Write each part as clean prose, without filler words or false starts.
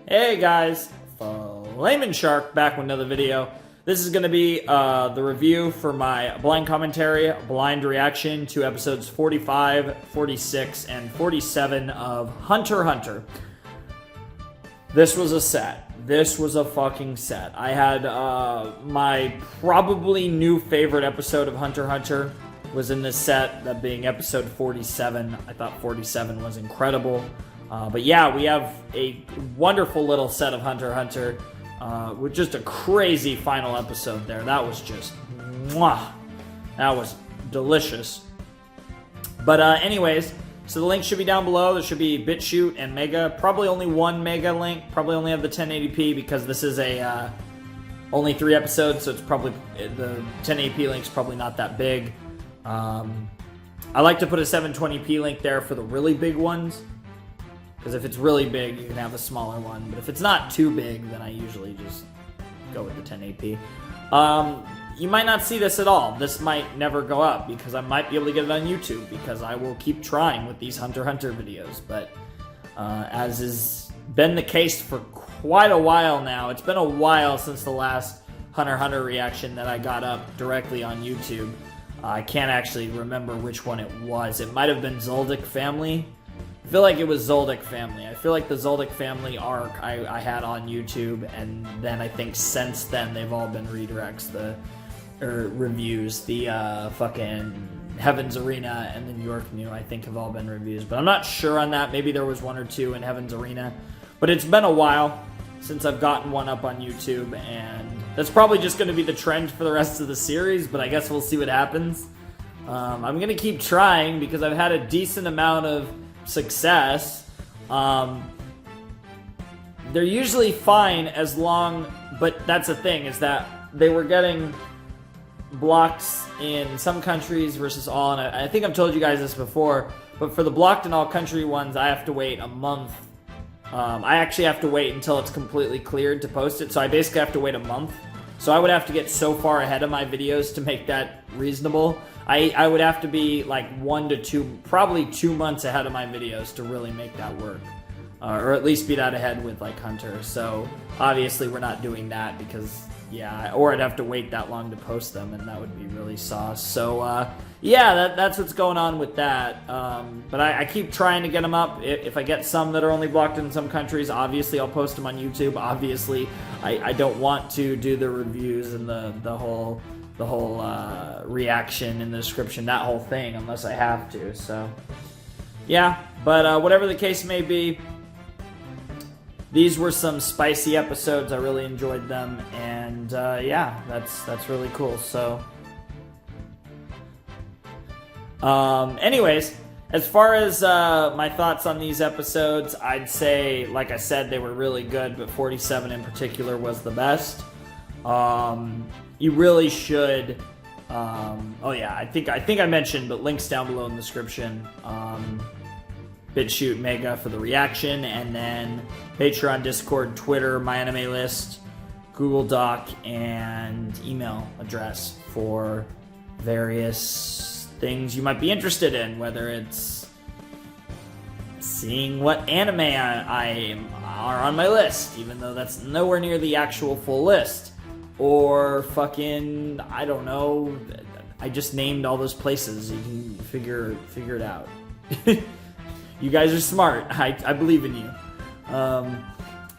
Hey guys, Flamin' Shark back with another video. This is going to be the review for my blind commentary, blind reaction to episodes 45, 46, and 47 of Hunter x Hunter. This was a set. This was a fucking set. I had my probably new favorite episode of Hunter x Hunter was in this set, that being episode 47. I thought 47 was incredible. But yeah, we have a wonderful little set of Hunter x Hunter with just a crazy final episode there. That was just, mwah, that was delicious. But anyways, so the link should be down below. There should be BitChute and Mega. Probably only one Mega link. Probably only have the 1080p because this is a only 3 episodes, so it's probably, the 1080p link's probably not that big. I like to put a 720p link there for the really big ones. Because if it's really big, you can have a smaller one. But if it's not too big, then I usually just go with the 1080p. You might not see this at all. This might never go up because I might be able to get it on YouTube because I will keep trying with these Hunter x Hunter videos. But as has been the case for quite a while now, it's been a while since the last Hunter x Hunter reaction that I got up directly on YouTube. I can't actually remember which one it was. It might have been Zoldyck Family. I feel like it was Zoldyck Family. I feel like the Zoldyck Family arc I had on YouTube, and then I think since then they've all been redirects, or reviews. The fucking Heaven's Arena and the New York New, I think, have all been reviews. But I'm not sure on that. Maybe there was 1 or 2 in Heaven's Arena. But it's been a while since I've gotten one up on YouTube, and that's probably just going to be the trend for the rest of the series, but I guess we'll see what happens. I'm going to keep trying because I've had a decent amount of success. They're usually fine as long, but that's the thing, is that they were getting blocked in some countries versus all, and I think I've told you guys this before, but for the blocked in all country ones, I have to wait a month. I actually have to wait until it's completely cleared to post it, so I basically have to wait a month. So I would have to get so far ahead of my videos to make that reasonable. I would have to be like 1 to 2, probably 2 months ahead of my videos to really make that work. Or at least be that ahead with like Hunter. So obviously we're not doing that because, yeah, or I'd have to wait that long to post them and that would be really sauce. So yeah, that's what's going on with that. But I keep trying to get them up. If I get some that are only blocked in some countries, obviously I'll post them on YouTube. Obviously I don't want to do the reviews and the whole reaction in the description, that whole thing, unless I have to. So yeah, but whatever the case may be, these were some spicy episodes. I really enjoyed them, and yeah, that's really cool. So anyways, as far as my thoughts on these episodes, I'd say, like I said, they were really good, but 47 in particular was the best. You really should, oh yeah, I think I mentioned, but links down below in the description. BitChute, Mega for the reaction, and then Patreon, Discord, Twitter, my anime list, Google Doc, and email address for various things you might be interested in, whether it's seeing what anime are on my list, even though that's nowhere near the actual full list, or fucking, I don't know, I just named all those places. You can figure it out. You guys are smart. I believe in you.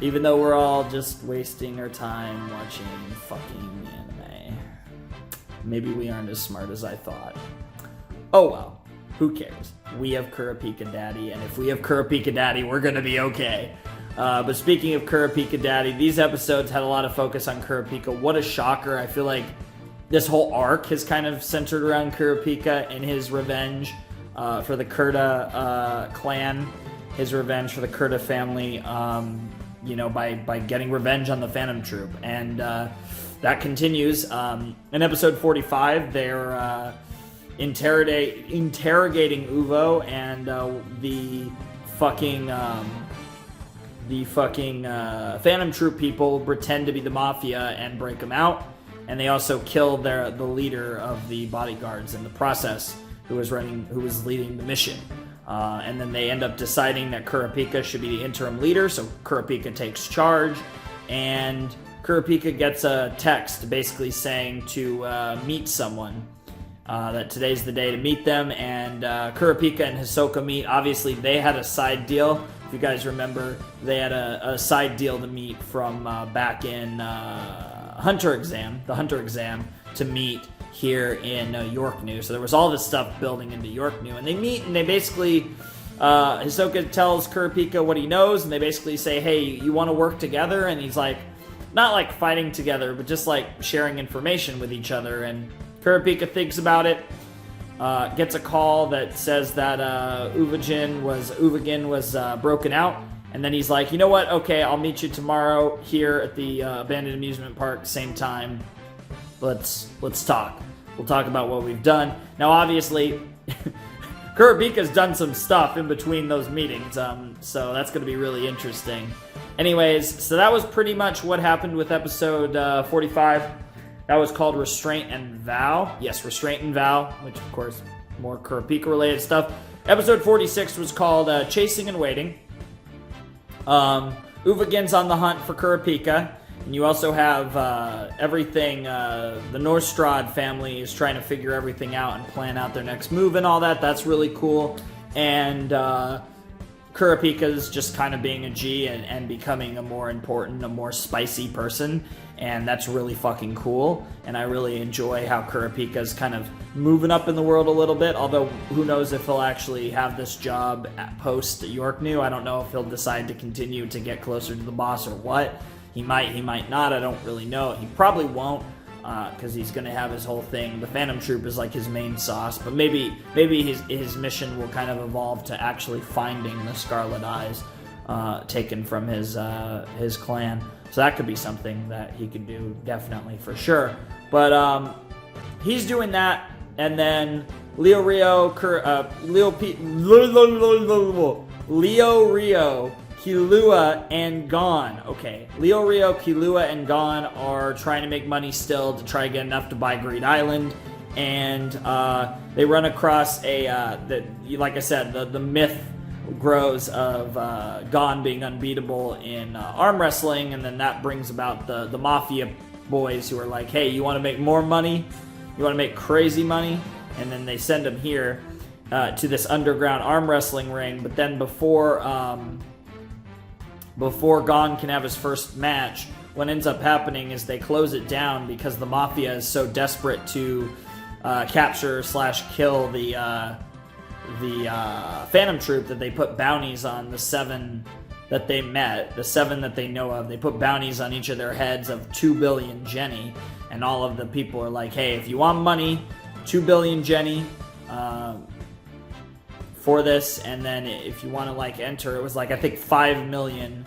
Even though we're all just wasting our time watching fucking anime. Maybe we aren't as smart as I thought. Oh well, who cares? We have Kurapika Daddy, and if we have Kurapika Daddy, we're gonna be okay. But speaking of Kurapika Daddy, these episodes had a lot of focus on Kurapika. What a shocker. I feel like this whole arc has kind of centered around Kurapika and his revenge for the Kurta clan, his revenge for the Kurta family, you know, by getting revenge on the Phantom Troop. And that continues. In episode 45, they're interrogating Uvo, and the fucking Phantom Troop people pretend to be the Mafia and break them out. And they also kill the leader of the bodyguards in the process, who was leading the mission. And then they end up deciding that Kurapika should be the interim leader, so Kurapika takes charge, and Kurapika gets a text basically saying to meet someone, that today's the day to meet them, and Kurapika and Hisoka meet. Obviously, they had a side deal. If you guys remember, they had a side deal to meet from back in the Hunter exam, to meet here in York New. So there was all this stuff building into York New, and they meet, and they basically, Hisoka tells Kurapika what he knows, and they basically say, hey, you want to work together? And he's like, not like fighting together, but just like sharing information with each other. And Kurapika thinks about it, gets a call that says that Uvagin was broken out, and then he's like, you know what, okay, I'll meet you tomorrow here at the abandoned amusement park, same time. Let's talk. We'll talk about what we've done. Now, obviously, Kurapika's done some stuff in between those meetings, so that's going to be really interesting. Anyways, so that was pretty much what happened with episode 45. That was called Restraint and Vow. Yes, Restraint and Vow, which, of course, more Kurapika-related stuff. Episode 46 was called Chasing and Waiting. Uvagin's on the hunt for Kurapika. And you also have everything, the Norstrad family is trying to figure everything out and plan out their next move and all that. That's really cool. And Kurapika's just kind of being a G and becoming a more important, a more spicy person. And that's really fucking cool. And I really enjoy how Kurapika's kind of moving up in the world a little bit. Although, who knows if he'll actually have this job at post York New. I don't know if he'll decide to continue to get closer to the boss or what. He might not. I don't really know. He probably won't, because he's going to have his whole thing. The Phantom Troop is like his main sauce, but maybe his mission will kind of evolve to actually finding the Scarlet Eyes, taken from his clan. So that could be something that he could do, definitely, for sure. But he's doing that, and then Leo Rio, Killua, and Gon. Okay, Leo Rio, Killua, and Gon are trying to make money still to try to get enough to buy Greed Island, and they run across like I said, the myth grows of Gon being unbeatable in arm wrestling, and then that brings about the Mafia boys who are like, hey, you want to make more money? You want to make crazy money? And then they send him here to this underground arm wrestling ring, but then before Gon can have his first match, what ends up happening is they close it down because the Mafia is so desperate to capture/kill the Phantom Troop that they put bounties on the 7 that they met, the 7 that they know of. They put bounties on each of their heads of 2 billion Jenny, and all of the people are like, hey, if you want money, 2 billion Jenny, for this, and then if you want to like enter, it was like I think 5 million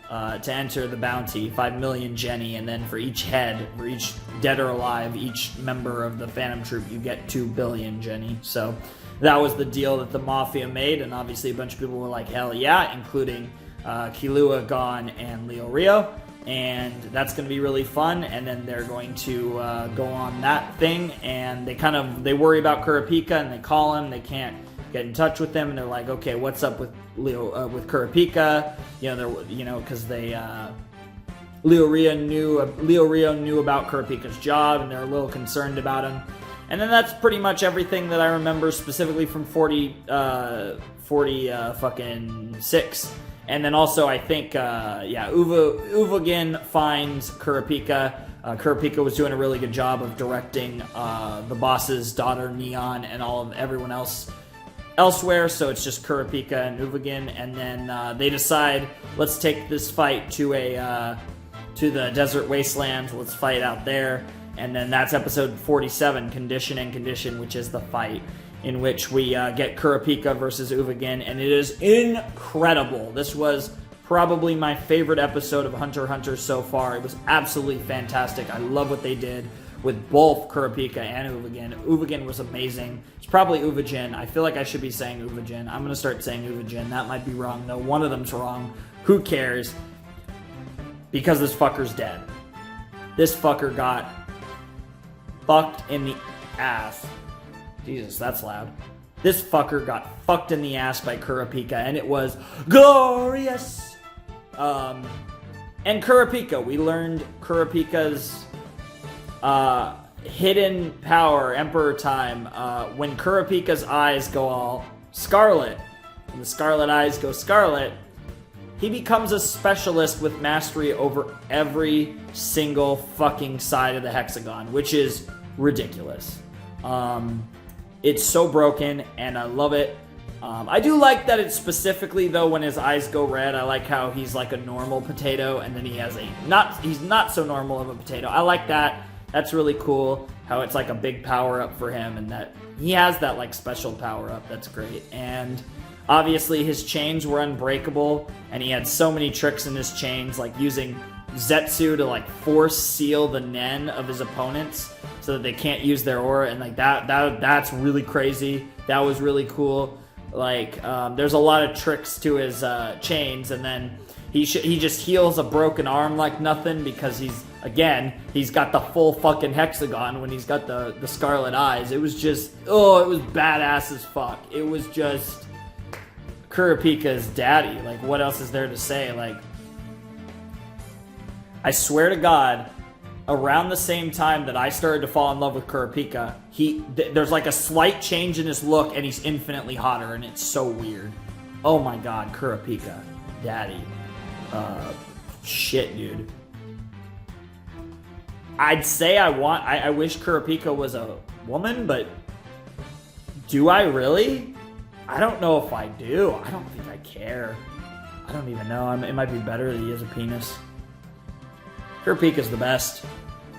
to enter the bounty, 5 million Jenny, and then for each head, for each dead or alive, each member of the Phantom Troop, you get 2 billion Jenny. So that was the deal that the Mafia made, and obviously a bunch of people were like, hell yeah, including Killua, Gon, and Leo Rio, and that's going to be really fun. And then they're going to go on that thing, and they worry about Kurapika, and they call him, they can't get in touch with them, and they're like, okay, what's up with Kurapika? Because Leo Rio knew about Kurapika's job, and they're a little concerned about him. And then that's pretty much everything that I remember specifically from 46. And then also I think Uvagin finds Kurapika. Kurapika was doing a really good job of directing the boss's daughter Neon and everyone else elsewhere, so it's just Kurapika and Uvagin, and then they decide, let's take this fight to the desert wasteland, let's fight out there, and then that's episode 47, Condition and Condition, which is the fight in which we get Kurapika versus Uvagin, and it is incredible. This was probably my favorite episode of Hunter x Hunter so far. It was absolutely fantastic. I love what they did with both Kurapika and Uvagin. Uvagin was amazing. It's probably Uvagin. I feel like I should be saying Uvagin. I'm going to start saying Uvagin. That might be wrong, though. One of them's wrong. Who cares? Because this fucker's dead. This fucker got fucked in the ass. Jesus, that's loud. this fucker got fucked in the ass by Kurapika, and it was glorious. And Kurapika, we learned Kurapika's hidden power, Emperor Time. When Kurapika's eyes go all scarlet, and the scarlet eyes go scarlet, he becomes a specialist with mastery over every single fucking side of the hexagon, which is ridiculous. It's so broken, and I love it. I do like that it's specifically, though, when his eyes go red, I like how he's like a normal potato, and then he has he's not so normal of a potato. I like that. That's really cool, how it's like a big power-up for him, and that he has that like special power-up. That's great. And obviously his chains were unbreakable, and he had so many tricks in his chains, like using Zetsu to like force seal the Nen of his opponents so that they can't use their aura, and like that's really crazy. That was really cool. Like there's a lot of tricks to his chains, and then he just heals a broken arm like nothing, because he's got the full fucking hexagon when he's got the scarlet eyes. It was just, it was badass as fuck. It was just Kurapika's daddy. Like, what else is there to say? Like, I swear to God, around the same time that I started to fall in love with Kurapika, there's like a slight change in his look, and he's infinitely hotter, and it's so weird. Oh my God, Kurapika, daddy. Shit, dude. I'd say I wish Kurapika was a woman, but do I really? I don't know if I do. I don't think I care. I don't even know. It might be better that he has a penis. Kurapika's the best.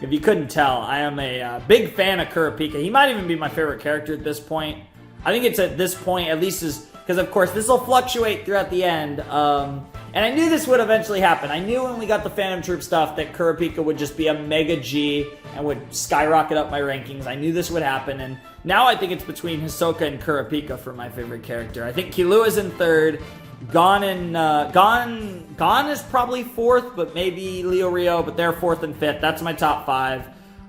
If you couldn't tell, I am a big fan of Kurapika. He might even be my favorite character at this point. I think it's at this point, at least, because of course this will fluctuate throughout the end. And I knew this would eventually happen. I knew when we got the Phantom Troop stuff that Kurapika would just be a mega G and would skyrocket up my rankings. I knew this would happen, and now I think it's between Hisoka and Kurapika for my favorite character. I think Killua's in third. Gon is probably fourth, but maybe Leo Rio, but they're fourth and fifth. That's my top five.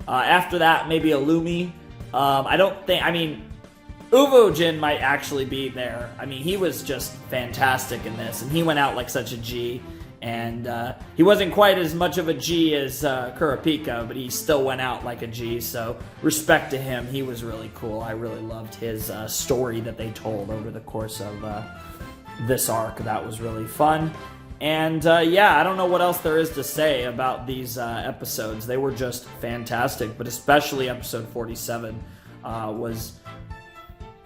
After that, maybe Illumi. Uvojin might actually be there. I mean, he was just fantastic in this, and he went out like such a G. And he wasn't quite as much of a G as Kurapika, but he still went out like a G, so respect to him. He was really cool. I really loved his story that they told over the course of this arc. That was really fun. And yeah, I don't know what else there is to say about these episodes. They were just fantastic, but especially episode 47 was,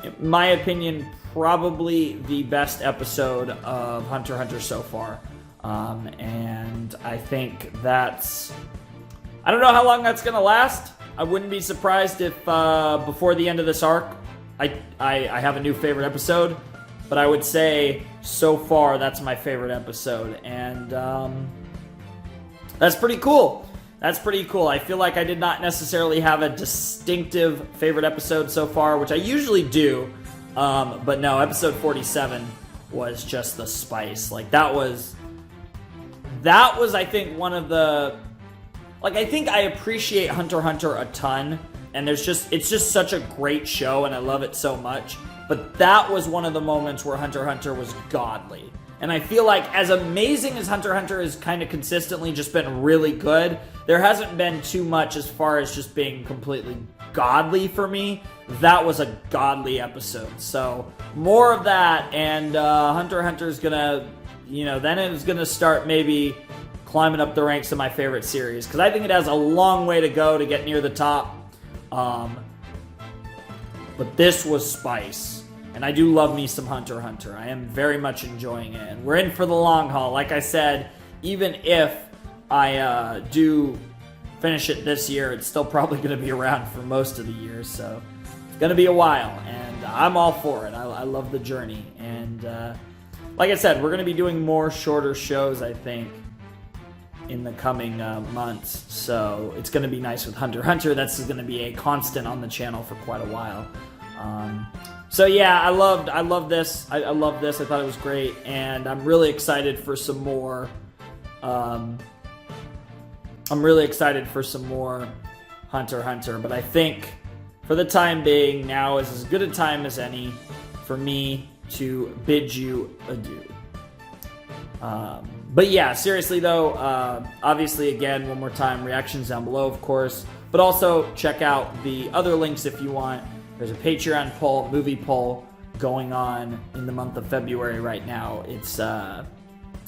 in my opinion, probably the best episode of Hunter x Hunter so far. And I think that's... I don't know how long that's going to last. I wouldn't be surprised if before the end of this arc, I have a new favorite episode. But I would say, so far, that's my favorite episode. And that's pretty cool. That's pretty cool. I feel like I did not necessarily have a distinctive favorite episode so far, which I usually do. But no, episode 47 was just the spice. Like, that was, I think, one of the... Like, I think I appreciate Hunter x Hunter a ton. And it's just such a great show, and I love it so much. But that was one of the moments where Hunter x Hunter was godly. And I feel like as amazing as Hunter x Hunter has kind of consistently just been really good, there hasn't been too much as far as just being completely godly for me. That was a godly episode. So more of that, and Hunter x Hunter is going to, then it's going to start maybe climbing up the ranks of my favorite series. Because I think it has a long way to go to get near the top. But this was spice. And I do love me some Hunter x Hunter. I am very much enjoying it. And we're in for the long haul. Like I said, even if I do finish it this year, it's still probably going to be around for most of the year. So it's going to be a while. And I'm all for it. I love the journey. And like I said, we're going to be doing more shorter shows, I think, in the coming months. So it's going to be nice with Hunter x Hunter. That's going to be a constant on the channel for quite a while. So yeah, I love this. I love this. I thought it was great, and I'm really excited for some more. I'm really excited for some more Hunter x Hunter, but I think for the time being, now is as good a time as any for me to bid you adieu. But yeah, seriously though, obviously again, one more time, reactions down below, of course. But also check out the other links if you want. There's a Patreon poll, movie poll going on in the month of February right now. It's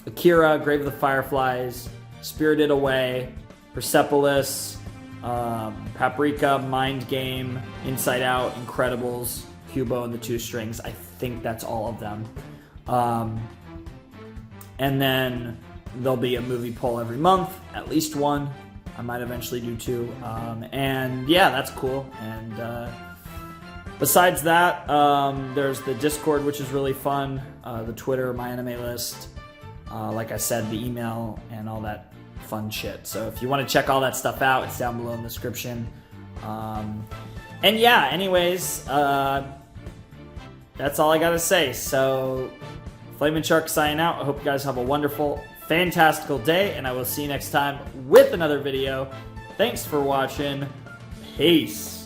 Akira, Grave of the Fireflies, Spirited Away, Persepolis, Paprika, Mind Game, Inside Out, Incredibles, Kubo and the Two Strings. I think that's all of them. And then there'll be a movie poll every month, at least one. I might eventually do two. And yeah, that's cool. And besides that, there's the Discord, which is really fun. The Twitter, my anime list. Like I said, the email and all that fun shit. So if you want to check all that stuff out, it's down below in the description. And yeah, anyways, that's all I gotta say. So, Flamin' Shark signing out. I hope you guys have a wonderful, fantastical day, and I will see you next time with another video. Thanks for watching. Peace.